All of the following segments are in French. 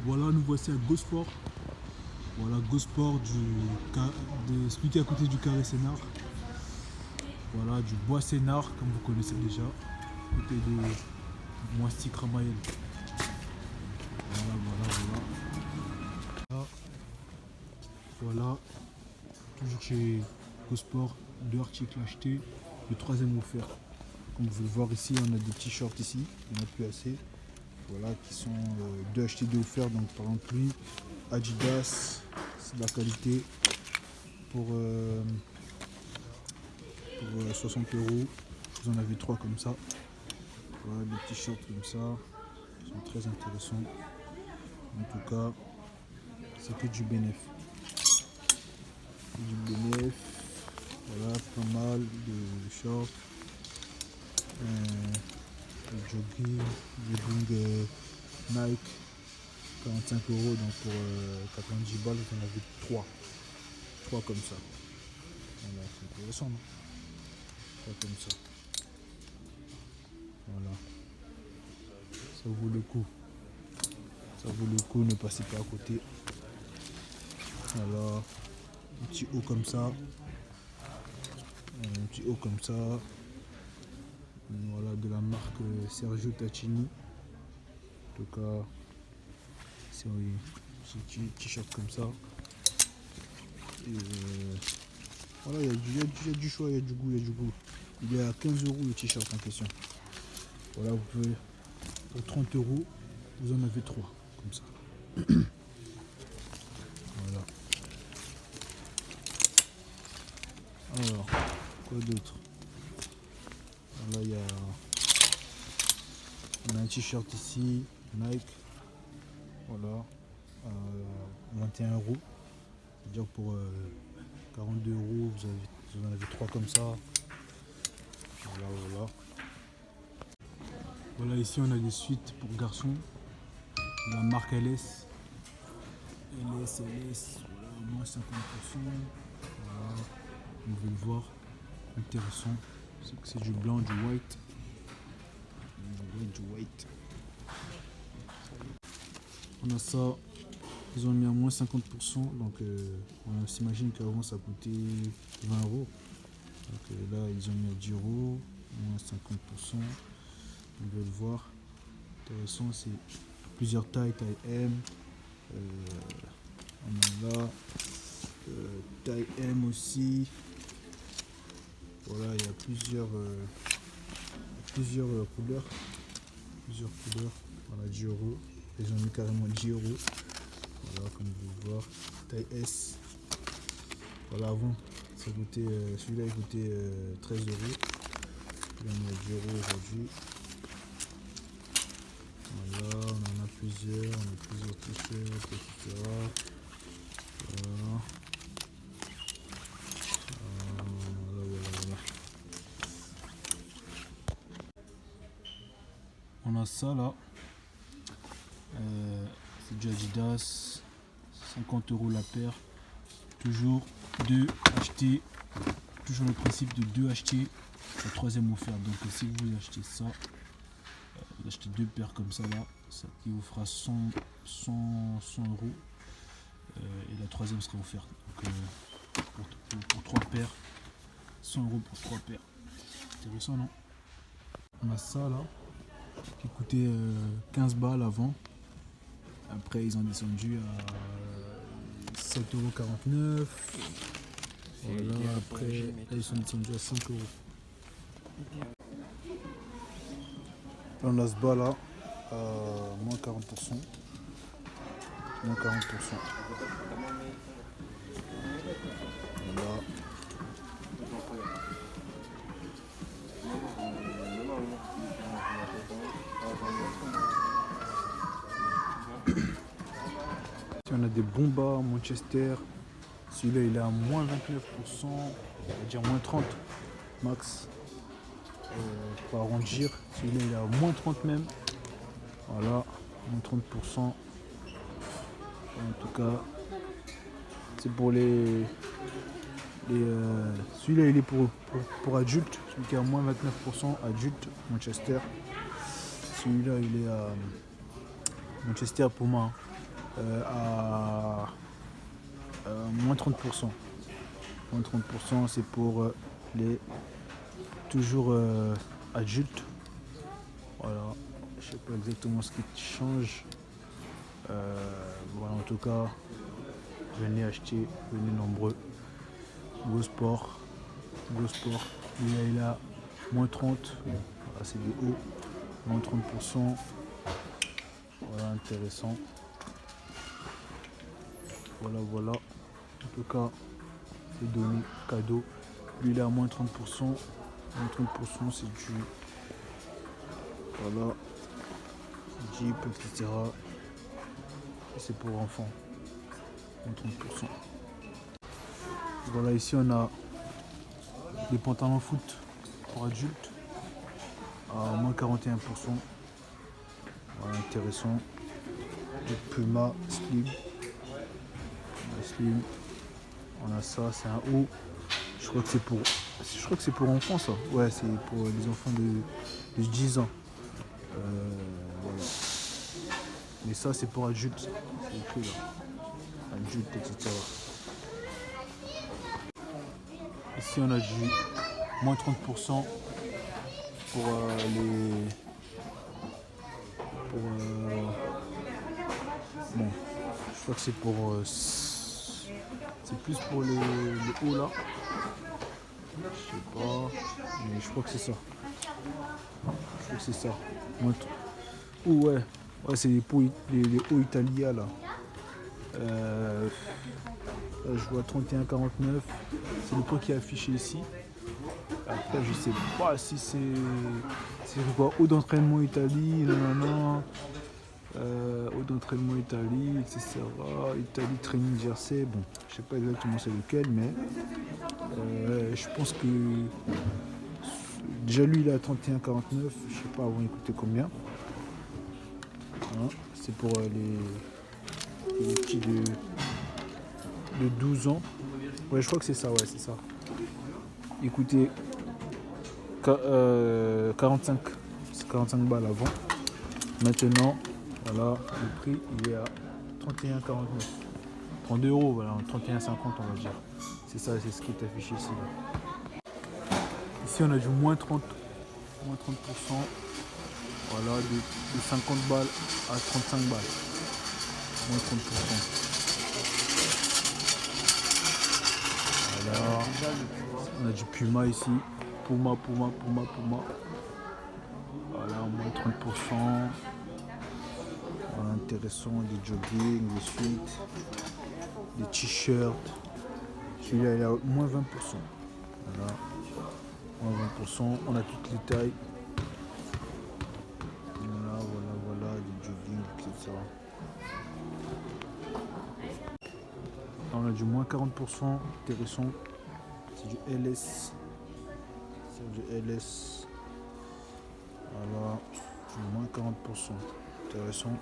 Voilà, nous voici à Gosport. Voilà, Gosport de celui qui est à côté du carré Sénard. Voilà, du bois Sénard, comme vous connaissez déjà. À côté de Moistic Ramayel. Voilà. Voilà, toujours chez Gosport, deux articles achetés, le troisième offert. Comme vous pouvez le voir ici, on a des t-shirts ici, il n'y en a plus assez. Voilà, qui sont deux achetés, deux offerts. Donc par exemple lui, Adidas, c'est de la qualité pour 60 euros. Vous en avez trois comme ça. Voilà, des t-shirts comme ça, ils sont très intéressants. En tout cas, c'est que du bénéf. Du bénéf. Voilà, pas mal de shorts, jogging, Nike, 45 euros, donc pour 90 balles, vous en avez trois comme ça. Voilà, c'est intéressant, non? Trois comme ça. Voilà, ça vaut le coup. Ça vaut le coup, ne passez pas à côté. Alors, un petit haut comme ça. Un petit haut comme ça. Voilà, de la marque Sergio Tacchini. En tout cas, c'est un petit t-shirt comme ça. Et voilà, il y a du choix, il y a du goût, il y a du goût. Il est à 15 euros le t-shirt en question. Voilà, vous pouvez, pour 30 euros, vous en avez trois, comme ça. Voilà. Alors, quoi d'autre? Là, on a un t-shirt ici, Nike. Voilà, 21 euros. C'est-à-dire pour 42 euros, vous en avez trois comme ça. Voilà. Voilà, ici on a des suites pour garçons. La marque LS. LS, voilà, moins 50%. Voilà, vous pouvez le voir. Intéressant. C'est du blanc, du white. Du white. On a ça. Ils ont mis à moins 50%. Donc on s'imagine qu'avant ça coûtait 20 euros. Donc là ils ont mis à 10 euros. Moins 50%. On peut le voir. Intéressant, c'est plusieurs tailles, taille M. On a là taille M aussi. Voilà, il y a plusieurs couleurs. Voilà, 10 euros. Ils ont mis carrément 10 euros. Voilà, comme vous pouvez le voir. Taille S. Voilà, avant, ça coûtait, celui-là il coûtait 13 euros. Il en est à 10 euros aujourd'hui. Voilà, on en a plusieurs t-shirts, etc. Voilà. Voilà. On a ça là. C'est du Adidas. 50 euros la paire. Toujours deux achetés. Toujours le principe de deux achetés. Le troisième offert. Donc si vous achetez ça, vous achetez deux paires comme ça là, ça qui vous fera 100 euros. Et la troisième sera offerte. Donc pour 3 paires, 100 euros pour 3 paires. Intéressant, non? On a ça là, qui coûtait 15 balles avant. Après ils ont descendu à 7,49 €. Voilà, après là, ils sont descendus à 5 euros. On a ce bas là à moins 40%. Moins 40%. Voilà. On a des bons bas Manchester. Celui-là il est à moins 29%, on va dire moins 30 max. Pour arrondir, celui-là il est à moins 30 même. Voilà, moins 30%. En tout cas, c'est pour celui-là il est pour adultes, celui qui est à moins 29% adulte, Manchester. Celui-là il est à Manchester Puma. à moins 30%. Moins 30%, c'est pour les toujours adultes. Voilà, je sais pas exactement ce qui change. Voilà, en tout cas, venez acheter, venez nombreux. Go Sport, Go Sport. Il est là, moins 30. Voilà, c'est des hauts, moins 30%. Voilà, intéressant. Voilà, voilà. En tout cas, c'est donné, cadeau. Lui, il est à moins 30%. Moins 30%, c'est du. Voilà. Jeep, etc. Et c'est pour enfants. Moins 30%. Voilà, ici, on a des pantalons foot pour adultes à moins 41%. Voilà, intéressant. Du Puma Slim. Slim. On a ça, c'est un haut. Je crois que c'est pour enfants ça. Ouais, c'est pour les enfants de 10 ans. Voilà. Mais ça c'est pour adultes. C'est écrit là. Adultes, etc. Ici on a du moins 30% pour les. Pour, bon, je crois que c'est pour. C'est plus pour les hauts là. Je sais pas. Mais je crois que c'est ça. Je crois que c'est ça. Oh ouais. Ouais, c'est les hauts italiens là. Là, je vois 31,49. C'est le prix qui est affiché ici. Après, je sais pas si c'est quoi. Haut d'entraînement Italie, nanana. Haut d'entraînement Italie, etc. Italie Training Jersey. Bon, je sais pas exactement c'est lequel, mais je pense que déjà lui il est à 31,49. Je sais pas, avant il coûtait combien. Hein, c'est pour les petits de 12 ans. Ouais, je crois que c'est ça, ouais, c'est ça. Écoutez, 45, c'est 45 balles avant. Maintenant, voilà, le prix il est à 31,49. 32 €, voilà, 31,50 on va dire. C'est ça, c'est ce qui est affiché ici. Là. Ici on a du moins 30%. Voilà, de 50 balles à 35 balles. Moins 30%. Voilà. On a du Puma ici. Puma. Voilà, moins 30%. Voilà, intéressant, des jogging, des suites, des t-shirts. Celui-là, il est à moins 20%. Voilà. Moins 20%. On a toutes les tailles. Voilà, des jogging, etc. On a du moins 40%. Intéressant. C'est du LS. Voilà, du moins 40%. Intéressant.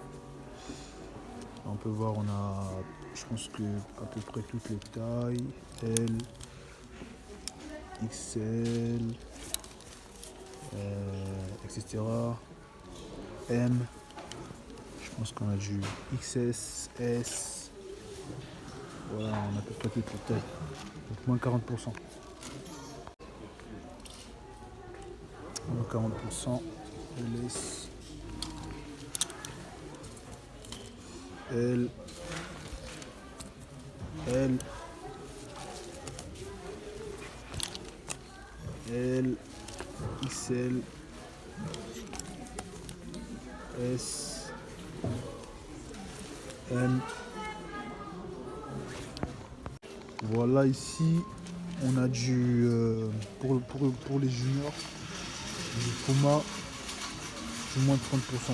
On peut voir, on a, je pense que à peu près toutes les tailles. L, XL, etc. M. Je pense qu'on a du XS, S. Voilà, on a à peu près toutes les tailles. Donc moins 40%. Moins 40%. LS. L, XL, S, M. Voilà, ici on a du pour les juniors du Puma du moins de 30%.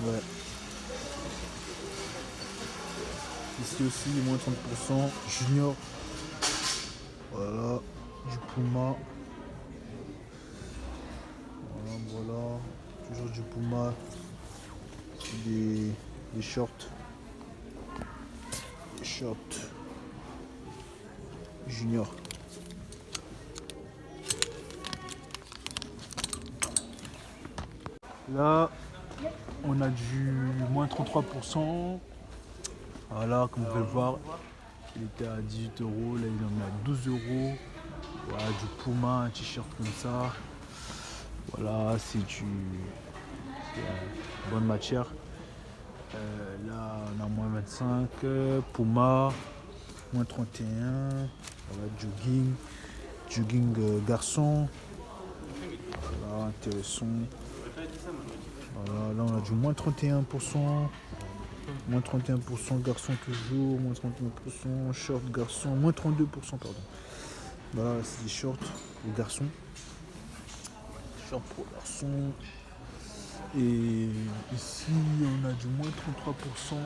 Ouais. Ici aussi moins de 30%. Junior. Voilà. Du Puma. Voilà. Toujours du Puma. Des shorts. Junior. Là, on a du moins 33%. Voilà, comme vous pouvez le voir, il était à 18 euros, là il en est à 12 euros. Voilà, du Puma, un t-shirt comme ça. Voilà, c'est bonne matière. Là, on a moins 25, Puma, moins 31. Voilà, jogging garçon. Voilà, intéressant. Voilà, là, on a du moins 31%. Moins 31% garçon toujours, moins 31% short garçon, moins 32% pardon. Voilà, c'est des shorts pour garçons. Shorts pour garçons. Et ici, on a du moins 33%.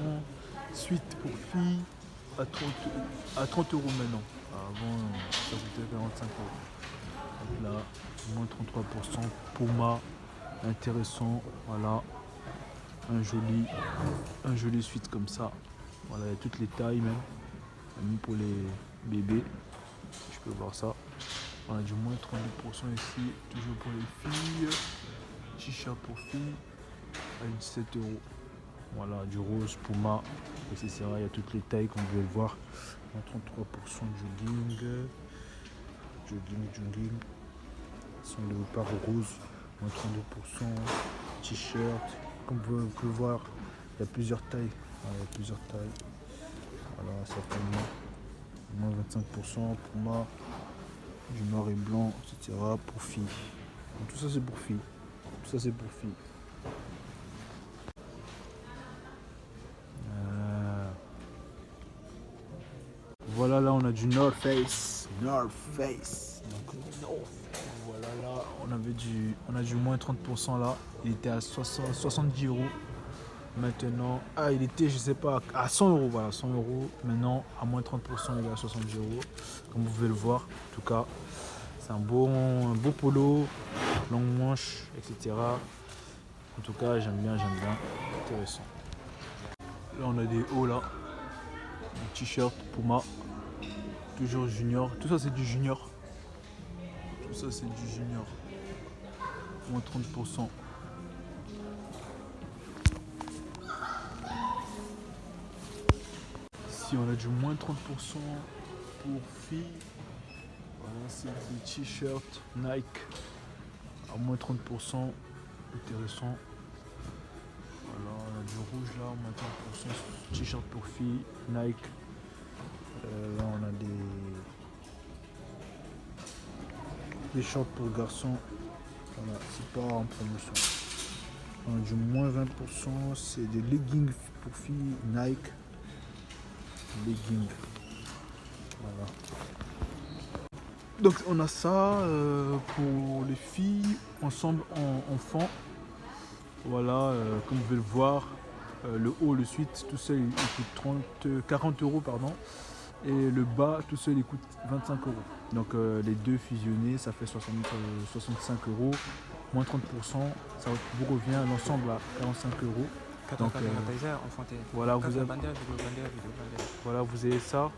Suite pour filles à 30 euros maintenant. Avant, ça coûtait 45 euros. Donc là, moins 33%. Puma, intéressant. Voilà, un joli suite comme ça. Voilà, il y a toutes les tailles même pour les bébés. Je peux voir ça. On a du moins 32% ici, toujours pour les filles. T-shirt pour filles à 17 euros. Voilà, du rose, Puma, etc. Il y a toutes les tailles comme vous pouvez le voir. 33% jogging. Ce sont les léopards rose, moins 32%. T-shirt, comme vous pouvez voir, il y a plusieurs tailles. Voilà, ça fait moins 25%, Puma, du noir et blanc, etc. pour filles. Donc, tout ça c'est pour filles. Voilà, là on a du North Face. Donc, voilà, là on a du moins 30% là. Il était à 70 euros. Maintenant, il était, je sais pas, à 100 euros. Voilà, 100 euros. Maintenant, à moins 30%, il est à 70 euros. Comme vous pouvez le voir, en tout cas, c'est un beau polo, longue manche, etc. En tout cas, j'aime bien. Intéressant. Là, on a des hauts là. Des t-shirts Puma. Toujours junior. Tout ça, c'est du junior. Moins 30%. Ici, on a du moins 30% pour filles. Voilà, c'est des t-shirts Nike à moins 30%. Intéressant. Voilà, on a du rouge là, moins 30%. T-shirt pour filles Nike. Là, on a des shorts pour garçons. Voilà, c'est pas en promotion. On a du moins 20%. C'est des leggings pour filles Nike. Leggings. Voilà. Donc on a ça pour les filles, ensemble en enfants. Voilà, comme vous pouvez le voir, le haut, le suite, tout seul il coûte 40 euros pardon. Et le bas, tout seul il coûte 25 euros. Donc les deux fusionnés, ça fait 65 euros. Moins 30%, ça vous revient à l'ensemble à 45 euros. Donc voilà, vous avez ça.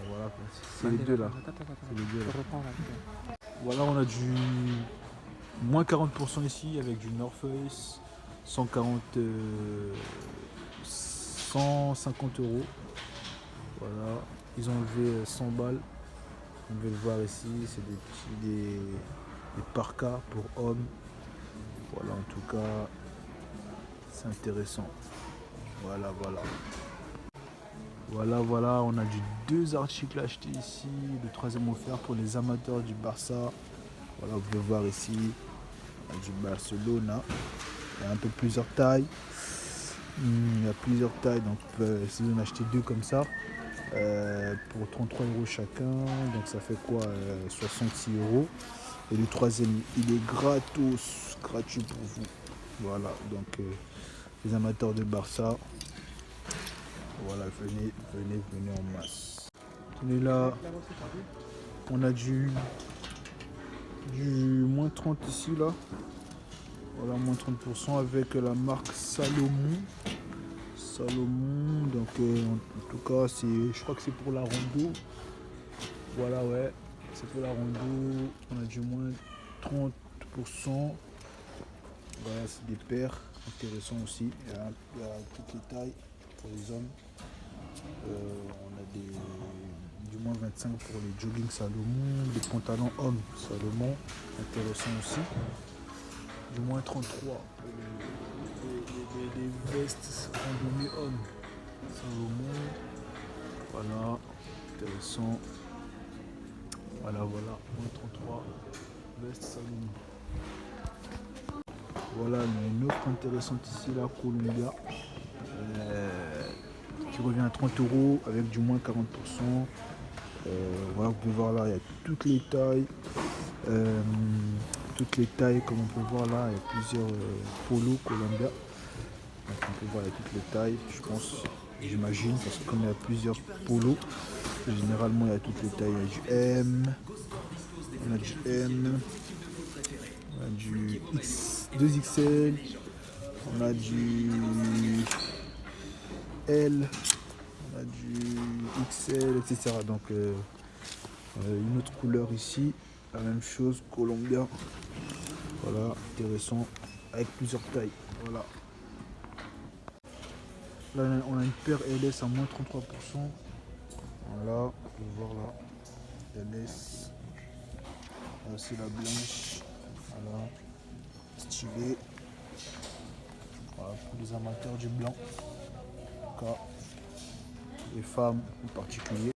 Voilà, c'est les deux là. Voilà, on a du moins 40% ici avec du North Face, 150 euros. Voilà, ils ont enlevé 100 balles. On peut le voir ici, c'est des parkas pour hommes. Voilà, en tout cas, c'est intéressant. Voilà, on a deux articles achetés ici, le troisième offert pour les amateurs du Barça. Voilà, vous pouvez voir ici, du Barcelona. Il y a un peu plusieurs tailles. Donc vous pouvez essayer d'en acheter deux comme ça. Pour 33 euros chacun, donc ça fait quoi, 66 euros. Et le troisième, il est gratuit pour vous. Voilà, donc les amateurs de Barça, voilà, venez en masse. Tenez là, on a du moins 30 ici là. Voilà, moins 30% avec la marque Salomon. Donc en tout cas, je crois que c'est pour la rando. Voilà, ouais, c'est pour la rando. On a du moins 30%. Voilà, c'est des paires intéressants aussi. Il y a toutes les tailles pour les hommes. On a du moins 25 pour les jogging Salomon, des pantalons hommes Salomon, intéressant aussi. Du moins 33 pour les vestes randonnée hommes Salomon. Voilà, intéressant. Voilà, moins 33 vestes Salomon. Voilà, il y a une offre intéressante ici, la Columbia, qui revient à 30 € avec du moins 40%. Voilà, vous pouvez voir là, il y a toutes les tailles. Comme on peut voir là, il y a plusieurs polos Columbia. Donc on peut voir, il y a toutes les tailles, je pense, j'imagine, parce que comme il y a plusieurs polos, généralement il y a toutes les tailles. Il y a du M, on a du M, on a du X, 2XL, on a du L, on a du XL, etc. Donc une autre couleur ici, la même chose, Columbia. Voilà, intéressant, avec plusieurs tailles. Voilà. Là, on a une paire LS à moins 33%. Voilà, vous pouvez voir là, LS. Là, c'est la blanche. Voilà, stylé. Voilà, pour les amateurs du blanc. En tout cas, les femmes en particulier.